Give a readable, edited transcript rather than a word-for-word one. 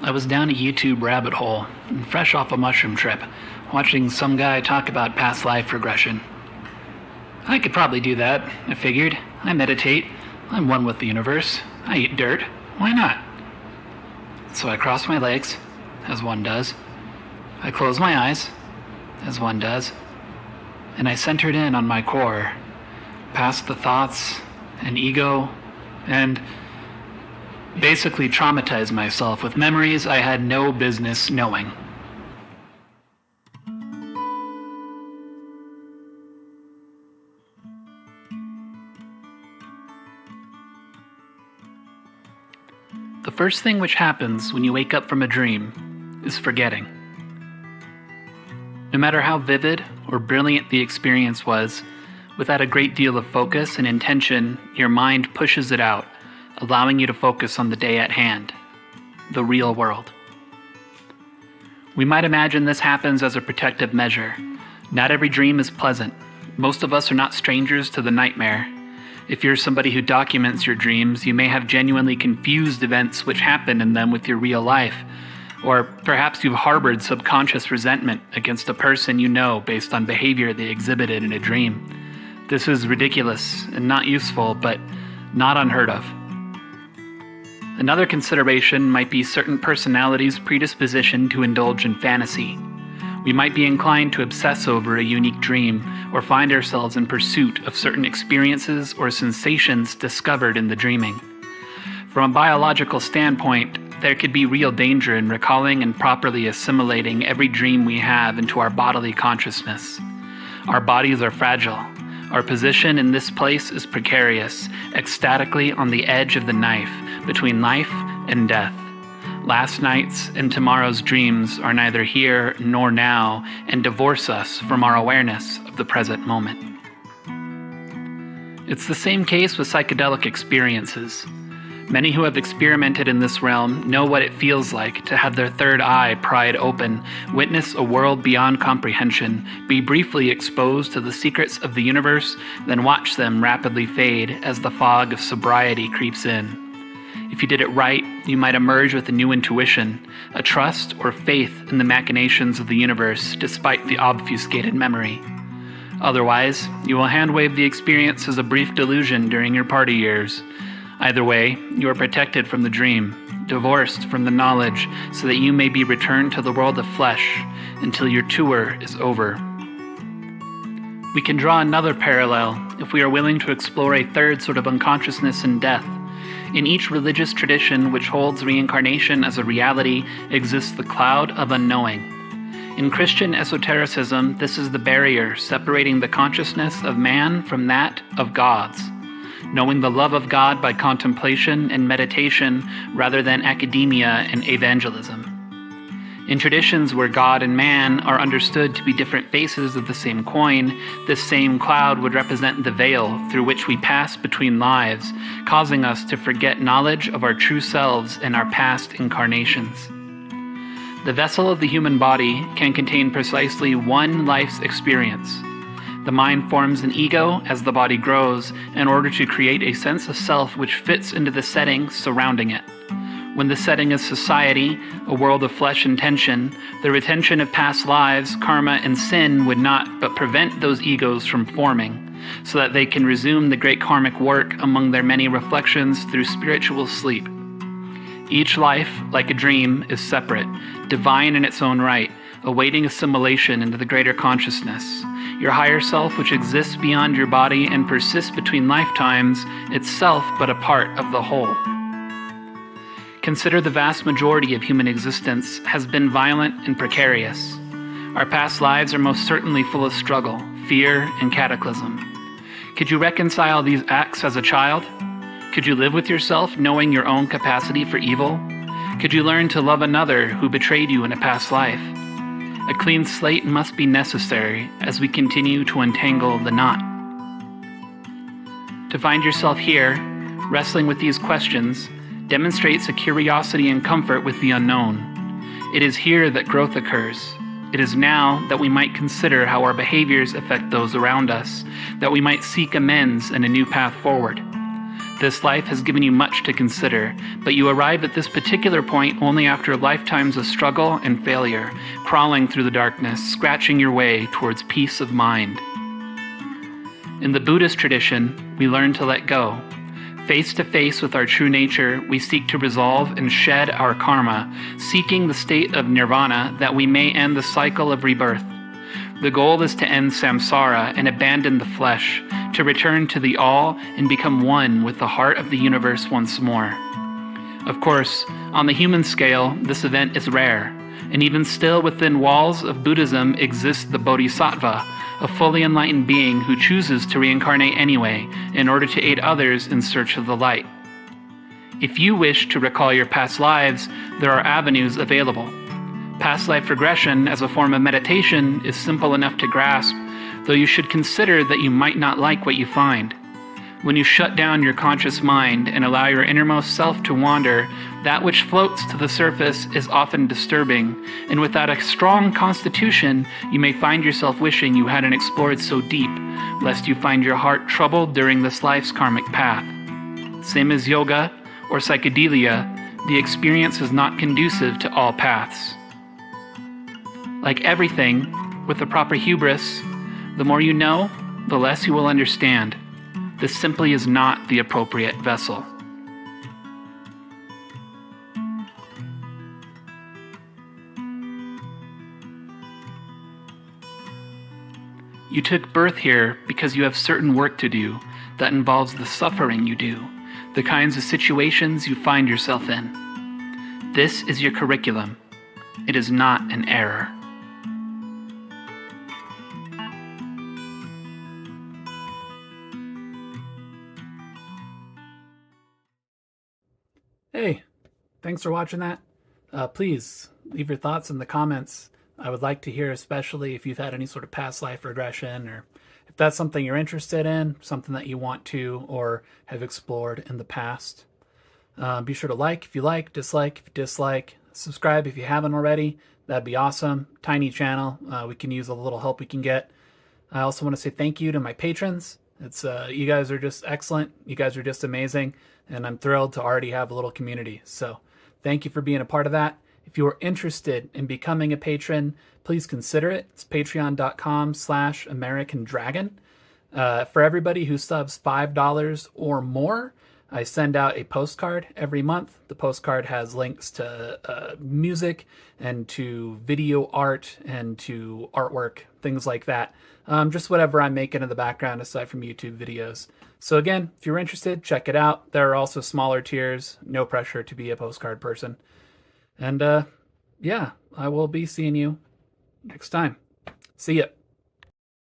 I was down a YouTube rabbit hole, and fresh off a mushroom trip, watching some guy talk about past life regression. I could probably do that, I figured. I meditate. I'm one with the universe. I eat dirt. Why not? So I cross my legs, as one does. I close my eyes, as one does. And I centered in on my core, past the thoughts and ego, and basically traumatized myself with memories I had no business knowing. The first thing which happens when you wake up from a dream is forgetting. No matter how vivid or brilliant the experience was, without a great deal of focus and intention, your mind pushes it out, allowing you to focus on the day at hand, the real world. We might imagine this happens as a protective measure. Not every dream is pleasant. Most of us are not strangers to the nightmare. If you're somebody who documents your dreams, you may have genuinely confused events which happen in them with your real life. Or perhaps you've harbored subconscious resentment against a person you know based on behavior they exhibited in a dream. This is ridiculous and not useful, but not unheard of. Another consideration might be certain personalities' predisposition to indulge in fantasy. We might be inclined to obsess over a unique dream or find ourselves in pursuit of certain experiences or sensations discovered in the dreaming. From a biological standpoint, there could be real danger in recalling and properly assimilating every dream we have into our bodily consciousness. Our bodies are fragile. Our position in this place is precarious, ecstatically on the edge of the knife between life and death. Last night's and tomorrow's dreams are neither here nor now and divorce us from our awareness of the present moment. It's the same case with psychedelic experiences. Many who have experimented in this realm know what it feels like to have their third eye pried open, witness a world beyond comprehension, be briefly exposed to the secrets of the universe, then watch them rapidly fade as the fog of sobriety creeps in. If you did it right, you might emerge with a new intuition, a trust or faith in the machinations of the universe despite the obfuscated memory. Otherwise, you will hand-wave the experience as a brief delusion during your party years. Either way, you are protected from the dream, divorced from the knowledge, so that you may be returned to the world of flesh until your tour is over. We can draw another parallel if we are willing to explore a third sort of unconsciousness in death. In each religious tradition which holds reincarnation as a reality exists the cloud of unknowing. In Christian esotericism, this is the barrier separating the consciousness of man from that of gods. Knowing the love of God by contemplation and meditation rather than academia and evangelism. In traditions where God and man are understood to be different faces of the same coin, this same cloud would represent the veil through which we pass between lives, causing us to forget knowledge of our true selves and our past incarnations. The vessel of the human body can contain precisely one life's experience. The mind forms an ego as the body grows in order to create a sense of self which fits into the setting surrounding it. When the setting is society, a world of flesh and tension, the retention of past lives, karma, and sin would not but prevent those egos from forming, so that they can resume the great karmic work among their many reflections through spiritual sleep. Each life, like a dream, is separate, divine in its own right, awaiting assimilation into the greater consciousness. Your higher self, which exists beyond your body and persists between lifetimes, itself but a part of the whole. Consider the vast majority of human existence has been violent and precarious. Our past lives are most certainly full of struggle, fear, and cataclysm. Could you reconcile these acts as a child? Could you live with yourself knowing your own capacity for evil? Could you learn to love another who betrayed you in a past life? A clean slate must be necessary as we continue to untangle the knot. To find yourself here, wrestling with these questions, demonstrates a curiosity and comfort with the unknown. It is here that growth occurs. It is now that we might consider how our behaviors affect those around us, that we might seek amends and a new path forward. This life has given you much to consider, but you arrive at this particular point only after lifetimes of struggle and failure, crawling through the darkness, scratching your way towards peace of mind. In the Buddhist tradition, we learn to let go. Face to face with our true nature, we seek to resolve and shed our karma, seeking the state of nirvana that we may end the cycle of rebirth. The goal is to end samsara and abandon the flesh, to return to the all and become one with the heart of the universe once more. Of course, on the human scale, this event is rare, and even still within walls of Buddhism exists the Bodhisattva, a fully enlightened being who chooses to reincarnate anyway in order to aid others in search of the light. If you wish to recall your past lives, there are avenues available. Past life regression as a form of meditation is simple enough to grasp, though you should consider that you might not like what you find. When you shut down your conscious mind and allow your innermost self to wander, that which floats to the surface is often disturbing, and without a strong constitution, you may find yourself wishing you hadn't explored so deep, lest you find your heart troubled during this life's karmic path. Same as yoga or psychedelia, the experience is not conducive to all paths. Like everything, with the proper hubris, the more you know, the less you will understand. This simply is not the appropriate vessel. You took birth here because you have certain work to do that involves the suffering you do, the kinds of situations you find yourself in. This is your curriculum. It is not an error. Hey, thanks for watching that. Please leave your thoughts in the comments. I would like to hear, especially if you've had any sort of past life regression, or if that's something you're interested in, something that you want to or have explored in the past. Be sure to like if you like, dislike if you dislike, subscribe if you haven't already. That'd be awesome. Tiny channel. We can use a little help we can get. I also want to say thank you to my patrons. You guys are just excellent. You guys are just amazing. And I'm thrilled to already have a little community. So thank you for being a part of that. If you are interested in becoming a patron, please consider it. It's patreon.com/AmericanDragon. For everybody who subs $5 or more, I send out a postcard every month. The postcard has links to music and to video art and to artwork, things like that. Just whatever I'm making in the background aside from YouTube videos. So again, if you're interested, check it out. There are also smaller tiers. No pressure to be a postcard person. And yeah, I will be seeing you next time. See ya.